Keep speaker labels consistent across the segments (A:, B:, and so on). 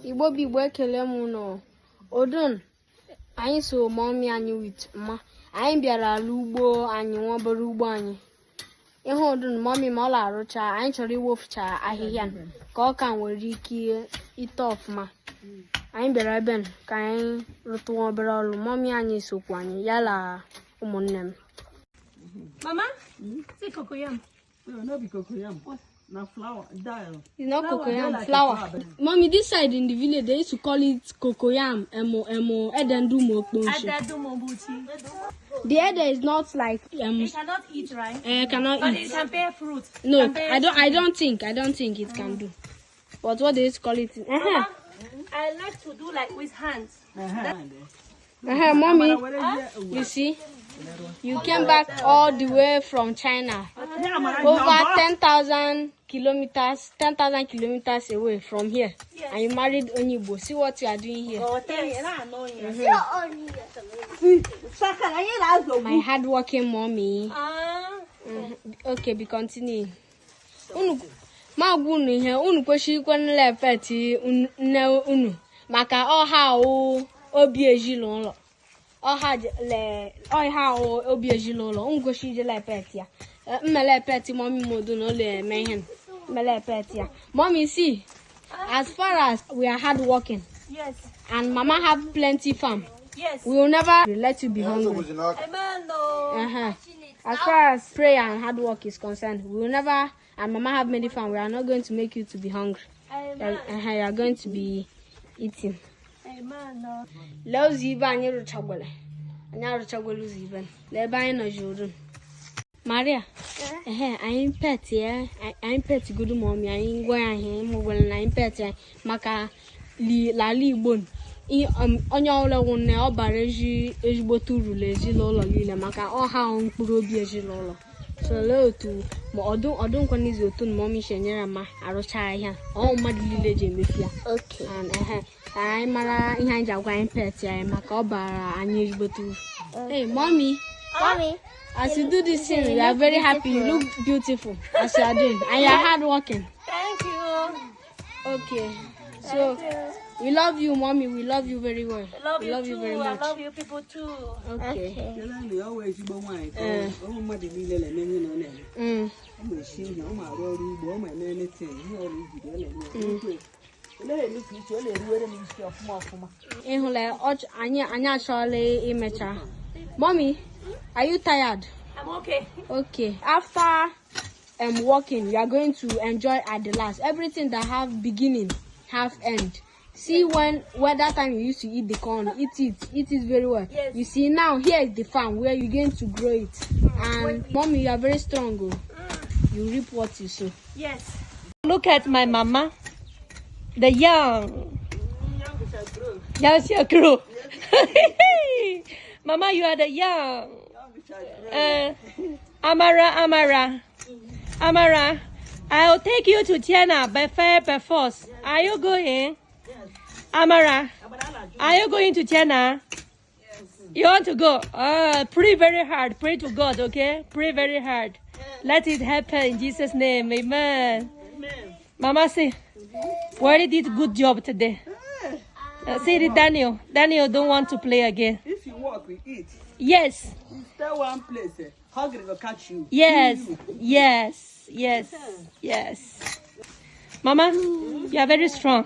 A: Igbo bi Igbo ekele m no. Odun, anyị so mommy anyị with ma. Anyị bịara ala ugbo anyị nwobere ugbo anyị. Ihe odun mommy ma ọ la-arụcha, anyị chọrọ iwofucha ahịhịa ka ọ ka nwere ike ite ọfụma. Anyị bịara ebe ka anyị rụtụ obere ọrụ. Mommy anyị sokwa anyị yala ụmụnne m.
B: Mama, see cocoyam.
C: No, be cocoyam. Now flower, dial.
A: It's not cocoyam, flower. Mommy, this side in the village they used to call it cocoyam. Edendumo. The ede is not like
B: It cannot eat, right?
A: Cannot
B: But
A: eat.
B: it can bear fruit.
A: No,
B: Can bear
A: I don't think it can do. But what they used to call it?
B: Mama, I like to do like with hands.
A: Mommy, you see, you came back all the way from China, over 10,000 kilometers away from here, and you married Onyibo. See what you are doing here. My hardworking mommy. Okay, be continuing. Magunu ihe unu kwesịrị nle peti nne unu maka ọha obi ejilụlọ ọha obi ejilụlọ unu kwesịrị ije peti ya mmele peti mommy modu no le eme ihe mmele peti ya. Mommy, see, as far as we are hard working,
B: Yes.
A: and mama have plenty farm,
B: Yes.
A: we will never let you be hungry.
B: Amen. No.
A: As far as prayer and hard work is concerned, we will never, and mama have many fun, we are not going to make you to be hungry.
B: Amen.
A: You are going to be eating.
B: Amen. No.
A: Leo ziba anyị rụchagwele. Anyị arụchagwele ziba. Lebe anyị nọ jodun. Maria. Anyị pet good mommy. Anyị ngwa anyị mụgwele na anyị pet ya maka lala Igbo. Onye ọbụla nwụne ọ bara ezigbote uru n'ezinụlọ niile maka ọha mkpụrụ obi ezinụlọ. So lee otu ma ọdụ nkwa n'izu otu na mommy shenyere ma arụcha ahịa ọ mmadụ niile ji emefu ya.
B: Okay.
A: And anyị mara ihe anyị ji agwa anyị pet ya maka ọ bara anyị ezigbote uru. Hey mommy, as you do this thing, you are very happy, you look beautiful as you are doing, and you are hard working.
B: Thank you.
A: Okay, so we love you, mommy. We love you very well.
B: I love you too.
A: very
B: I
A: much.
B: love you people too.
A: Okay.
C: Always go wine. Oh, my dear, and then you know, I'm a shame. Oh, my road, oh, my anything.
A: Anya actually imecha. Mommy, are you tired?
B: I'm okay.
A: Okay. After working, you are going to enjoy at the last. Everything that have beginning, have end. See when that time you used to eat the corn, eat it very well.
B: Yes.
A: You see now here is the farm where you're going to grow it. And mommy, you are very strong. You reap what you sow.
B: Yes.
D: Look at my mama, the young shall grow. Mama, you are the young. Amara, I'll take you to China by fire, by force. Are you going? Amara, are you going to China? Yes. You want to go? Pray very hard. Pray to God, okay? Pray very hard. Let it happen in Jesus' name. Amen. Mama, say, Wally did good job today. Say it, Daniel. Daniel don't want to play again.
C: If you walk, we eat.
D: Yes.
C: Stay one place. Hungry will catch you.
D: Yes. Mama, you are very strong.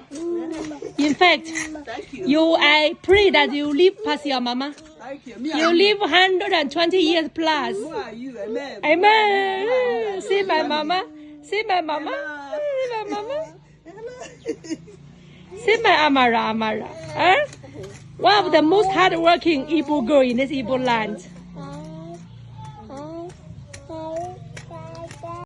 D: In fact, I pray that you live past your mama.
C: Thank you.
D: You live 120 years plus.
C: Who are you? Amen.
D: Amen. See my mama. See my mama. See my mama. See my Amara. Huh? One of the most hardworking Igbo girl in this Igbo land.